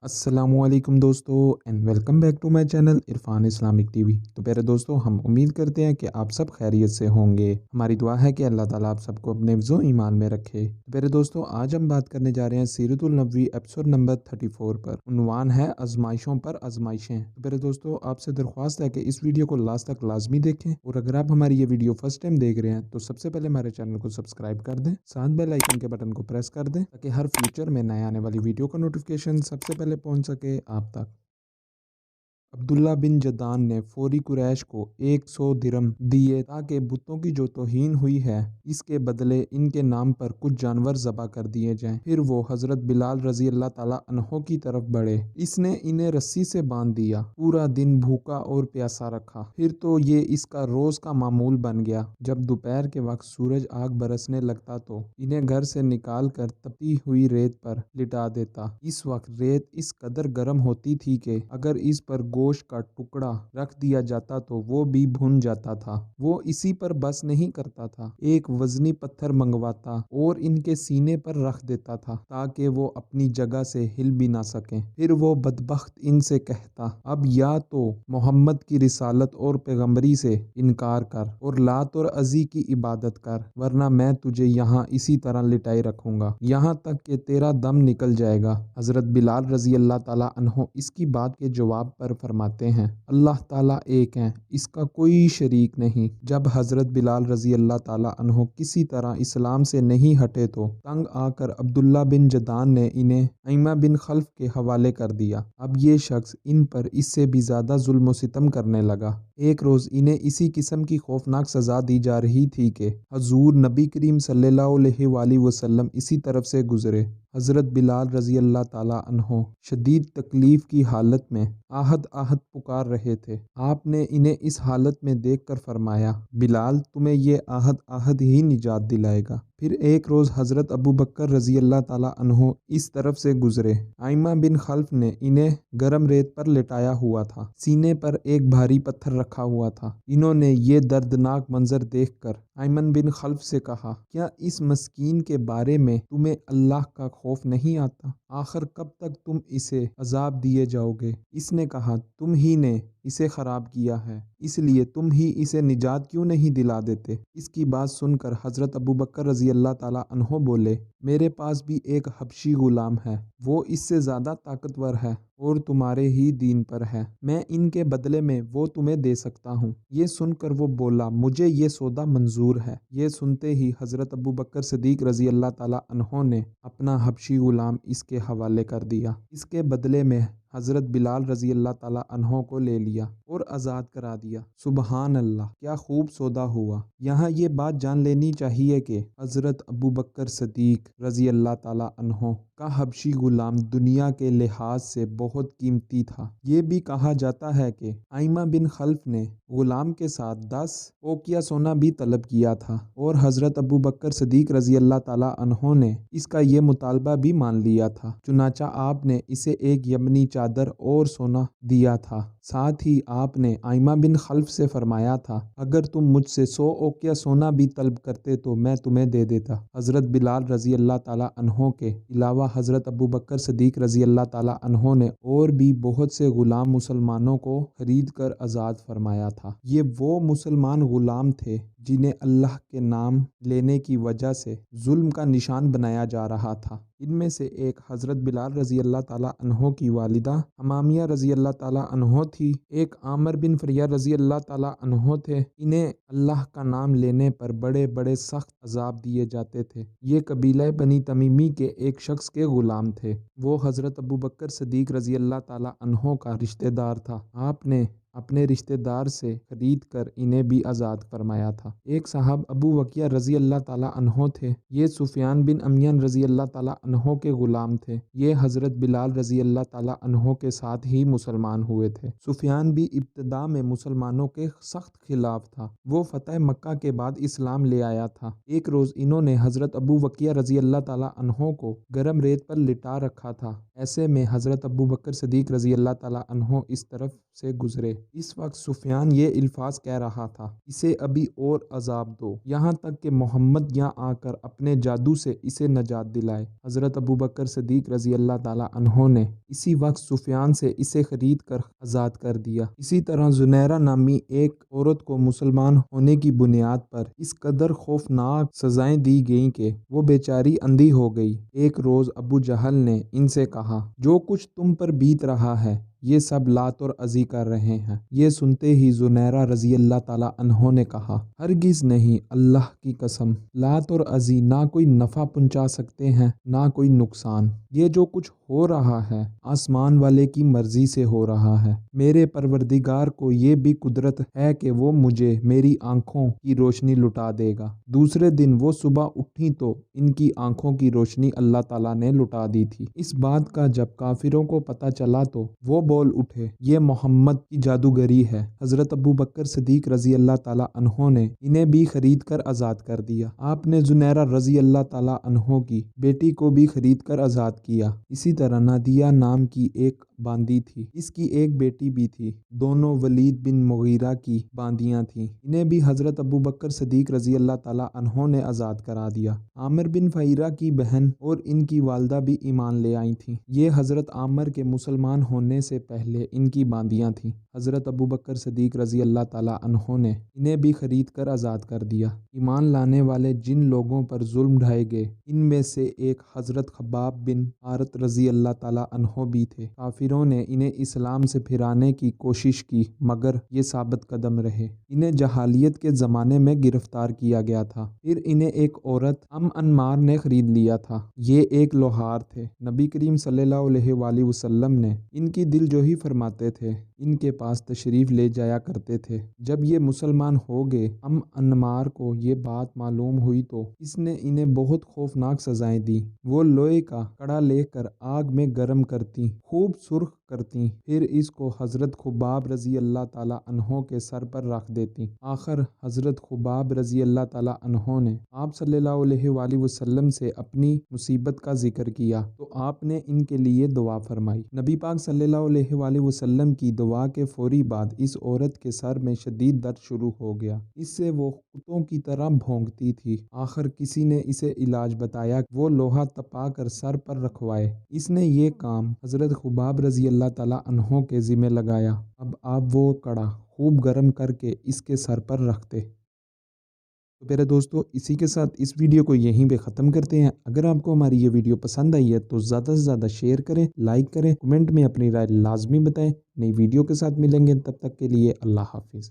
अस्सलामुअलैकुम दोस्तों and welcome back to my channel Irfan Islamic TV. तो प्यारे दोस्तों, हम उम्मीद करते हैं कि आप सब खैरियत से होंगे। हमारी दुआ है कि अल्लाह ताला आप सबको अपने हिफ्ज़ो ईमान में रखे। तो प्यारे दोस्तों, आज हम बात करने जा रहे हैं सीरतुल नबवी एपिसोड नंबर 34 पर। उन्वान है आजमाइशों पर आजमाइशें। तो प्यारे दोस्तों, आपसे दरख्वास्त है कि इस वीडियो को लास्ट तक लाजमी देखें, और अगर आप हमारी ये वीडियो फर्स्ट टाइम देख रहे हैं तो सबसे पहले हमारे चैनल को सब्सक्राइब कर दें, साथ बेल आइकन के बटन को प्रेस कर दें ताकि हर फ्यूचर में नए आने वाली वीडियो का नोटिफिकेशन सबसे पहले पहुंच सके आप तक। अब्दुल्ला बिन जदान ने फौरी कुरैश को 100 दिरहम दिए ताकि बुतों की जो तौहीन हुई है इसके बदले इनके नाम पर कुछ जानवर ज़बा कर दिए जाएं। फिर वो हज़रत बिलाल रज़ी अल्लाह ताला अन्हो की तरफ बढ़े। इसने इन्हें रस्सी से बांध दिया, पूरा दिन भूखा और प्यासा रखा। फिर तो ये इसका रोज़ का मामूल बन गया। जब दोपहर के वक्त सूरज आग बरसने लगता तो इन्हें घर से निकाल कर तपती हुई रेत पर लिटा देता। इस वक्त रेत इस कदर गर्म होती थी कि अगर इस पर गोश्त का टुकड़ा रख दिया जाता तो वो भी भुन जाता था। वो इसी पर बस नहीं करता था, एक वजनी पत्थर मंगवाता और इनके सीने पर रख देता था ताकि वो अपनी जगह से हिल भी ना सकें। फिर वो बदबख्त इनसे कहता, अब या तो मोहम्मद की रिसालत और पैगंबरी से इनकार कर और लात और अजी की इबादत कर, वरना मैं तुझे यहाँ इसी तरह लिटाए रखूंगा यहाँ तक कि तेरा दम निकल जाएगा। हजरत बिलाल रजी अल्लाह ताला अन्हो इसकी बात के जवाब पर फरमाते हैं, अल्लाह ताला एक है, इसका कोई शरीक नहीं। जब हजरत बिलाल रजी अल्लाह ताला अन्हो किसी तरह इस्लाम से नहीं हटे तो तंग आकर अब्दुल्ला बिन जदान ने इन्हें अय्मा बिन खल्फ के हवाले कर दिया। अब ये शख्स इन पर इससे भी ज्यादा जुल्म सितम करने लगा। एक रोज इन्हें इसी किस्म की खौफनाक सजा दी जा रही थी कि हजूर नबी करीम सल्लल्लाहु अलैहि वसल्लम इसी तरफ से गुजरे। हज़रत बिलाल रज़ी अल्लाह ताला अन्हो शदीद तकलीफ़ की हालत में आहद आहद पुकार रहे थे। आपने इन्हें इस हालत में देखकर फरमाया, बिलाल तुम्हें ये आहद आहद ही निजात दिलाएगा। फिर एक रोज़ हज़रत अबू बकर रज़ी अल्लाह ताला अन्हो इस तरफ से गुजरे। आयमा बिन खल्फ ने इन्हें गरम रेत पर लेटाया हुआ था, सीने पर एक भारी पत्थर रखा हुआ था। इन्होंने ये दर्दनाक मंजर देखकर आयमन बिन खल्फ से कहा, क्या इस मस्कीन के बारे में तुम्हें अल्लाह का खौफ नहीं आता? आखिर कब तक तुम इसे अजाब दिए जाओगे? इसने कहा, तुम ही ने इसे खराब किया है, इसलिए तुम ही इसे निजात क्यों नहीं दिला देते? इसकी बात सुनकर हजरत अबू बकर रजी अल्लाह ताला अन्हो बोले, मेरे पास भी एक हबशी गुलाम है, वो इससे ज्यादा ताकतवर है और तुम्हारे ही दीन पर है। मैं इनके बदले में वो तुम्हें दे सकता हूँ। ये सुनकर वो बोला, मुझे ये सौदा मंजूर है। ये सुनते ही हजरत अबू बकर सिद्दीक रजी अल्लाह ताला अन्हो ने अपना हबशी गुलाम इसके हवाले कर दिया। इसके बदले में हज़रत बिलाल रज़ी अल्लाह ताला अन्हो को ले लिया और आज़ाद करा दिया। सुबहान अल्लाह, क्या खूब सौदा हुआ। यहाँ ये बात जान लेनी चाहिए कि हज़रत अबू बकर सिद्दीक रज़ी अल्लाह ताला अन्हो का हबशी गुलाम दुनिया के लिहाज से बहुत कीमती था। ये भी कहा जाता है कि आयमा बिन खल्फ ने गुलाम के साथ 10 ओकिया सोना भी तलब किया था और हज़रत अबू बकर सिद्दीक रज़ी अल्लाह ताला अन्हो ने इसका ये मुतालबा भी मान लिया था। चुनाचा आपने इसे एक यमनी चादर और सोना दिया था। साथ ही आपने आयमा बिन खल्फ से फरमाया था, अगर तुम मुझसे 100 ओकिया सोना भी तलब करते तो मैं तुम्हें दे देता। हज़रत बिलाल रज़ी अल्लाह ताला अन्हो के अलावा हज़रत अबू बकर सिद्दीक रज़ी अल्लाह ताला अन्हो ने और भी बहुत से गुलाम मुसलमानों को खरीद कर आज़ाद फरमाया था। ये वो मुसलमान गुलाम थे जिन्हें अल्लाह के नाम लेने की वजह से जुल्म का निशान बनाया जा रहा था। इनमें से एक हज़रत बिलाल रज़ी अल्लाह ताला अन्हो की वालिदा हमामिया रज़ी अल्लाह ताला अन्हो थी। एक आमर बिन फरिया रज़ी अल्लाह ताला अन्हो थे। इन्हें अल्लाह का नाम लेने पर बड़े बड़े सख्त अजाब दिए जाते थे। ये कबीला बनी तमीमी के एक शख्स के गुलाम थे। वो हज़रत अबू बकर सिद्दीक रज़ी अल्लाह ताला अन्हो का रिश्तेदार था। आपने अपने रिश्तेदार से खरीद कर इन्हें भी आज़ाद फरमाया था। एक साहब अबू वकिया रज़ी अल्लाह ताला अन्हो थे। ये सुफियान बिन अमियन रज़ी अल्लाह ताला अन्हो के गुलाम थे। ये हज़रत बिलाल रज़ी अल्लाह ताला अन्हो के साथ ही मुसलमान हुए थे। सुफियान भी इब्तिदा में मुसलमानों के सख्त खिलाफ था। वो फतह मक्का के बाद इस्लाम ले आया था। एक रोज़ इन्होंने हज़रत अबू वकिया रज़ी अल्लाह ताला अन्हो को गर्म रेत पर लिटा रखा था। ऐसे में हज़रत अबू बकर सिद्दीक रज़ी अल्लाह ताला अन्हो इस तरफ से गुजरे। इस वक्त सुफियान ये अल्फाज कह रहा था, इसे अभी और अजाब दो, यहाँ तक कि मोहम्मद यहाँ आकर अपने जादू से इसे नजात दिलाए। हज़रत अबू बकर सिद्दीक रज़ी अल्लाह ताला अन्हो ने इसी वक्त सुफियान से इसे खरीद कर आज़ाद कर दिया। इसी तरह जुनैरा नामी एक औरत को मुसलमान होने की बुनियाद पर इस कदर खौफनाक सजाएं दी गईं कि वो बेचारी अंधी हो गई। एक रोज़ अबू जहल ने इनसे कहा, जो कुछ तुम पर बीत रहा है ये सब लात और अज़ी कर रहे हैं। ये सुनते ही जुनैरा रज़ी अल्लाह ताला अन्हो ने कहा, हरगिज़ नहीं, अल्लाह की कसम, लात और अज़ी ना कोई नफ़ा पहुंचा सकते हैं ना कोई नुकसान। ये जो कुछ हो रहा है आसमान वाले की मर्जी से हो रहा है। मेरे परवरदिगार को ये भी कुदरत है कि वो मुझे मेरी आंखों की रोशनी लुटा देगा। दूसरे दिन वो सुबह उठी तो इनकी आंखों की रोशनी अल्लाह ताला ने लुटा दी थी। इस बात का जब काफिरों को पता चला तो वो बोल उठे, ये मोहम्मद की जादूगरी है। हज़रत अबू बकर सिद्दीक रज़ी अल्लाह ताला अन्हो ने इन्हें भी खरीद कर आज़ाद कर दिया। आपने जुनैरा रज़ी अल्लाह ताला अन्हो की बेटी को भी खरीद कर आज़ाद किया। इसी तरह नादिया नाम की एक बांदी थी, इसकी एक बेटी भी थी। दोनों वलीद बिन मुगीरा की बांदियां थीं। इन्हें भी हज़रत अबू बकर सिद्दीक रज़ी अल्लाह ताला अन्हो ने आज़ाद करा दिया। आमिर बिन फ़हीरा की बहन और इनकी वालदा भी ईमान ले आई थीं। ये हज़रत आमिर के मुसलमान होने से पहले इनकी बांदियां थीं। हज़रत अबू बकर सिद्दीक रज़ी अल्लाह ताला अन्हो ने इन्हें भी खरीद कर आज़ाद कर दिया। ईमान लाने वाले जिन लोगों पर जुल्म ढाए गए इनमें से एक हज़रत खब्बाब बिन आरत रज़ी अल्लाह ताला अन्हो भी थे। काफिरों ने इन्हें इस्लाम से फिराने की कोशिश की मगर ये साबित कदम रहे। इन्हें जहालियत के ज़माने में गिरफ्तार किया गया था। फिर इन्हें एक औरत अम्मार ने खरीद लिया था। ये एक लोहार थे। नबी करीम सल्लल्लाहु अलैहि वसल्लम ने इनकी दिलजोही फरमाते थे, इनके पास तशरीफ़ ले जाया करते थे। जब ये मुसलमान हो गए अम्मार को ये बात मालूम हुई तो इसने इन्हें बहुत खौफनाक सजाएं दी। वो लोहे का कड़ा लेकर आग में गर्म करती, खूब सुर्ख करती, फिर इसको हज़रत खुबाब रज़ी अल्लाह ताला अन्हो के सर पर रख देती। आखिर हज़रत खुबाब रज़ी अल्लाह ताला अन्हो ने आप सल्लल्लाहु अलैहि वसल्लम से अपनी मुसीबत का जिक्र किया तो आपने इनके लिए दुआ फरमाई। नबी पाक सल्लल्लाहु अलैहि वसल्लम की दुआ के फौरी बाद इस औरत के सर में शदीद दर्द शुरू हो गया। इससे वो कुत्तों की तरह भौंकती थी। आखिर किसी ने इसे इलाज बताया, वो लोहा तपा कर सर पर रखवाए। इसने ये काम हज़रत खुबाब रज़ी अल्लाह ताला अन्हो के ज़िम्मे लगाया। अब आप वो कड़ा खूब गर्म करके इसके सर पर रखते। तो प्यारे दोस्तों, इसी के साथ इस वीडियो को यहीं पे ख़त्म करते हैं। अगर आपको हमारी ये वीडियो पसंद आई है तो ज़्यादा से ज़्यादा शेयर करें, लाइक करें, कमेंट में अपनी राय लाजमी बताएं। नई वीडियो के साथ मिलेंगे, तब तक के लिए अल्लाह हाफिज़।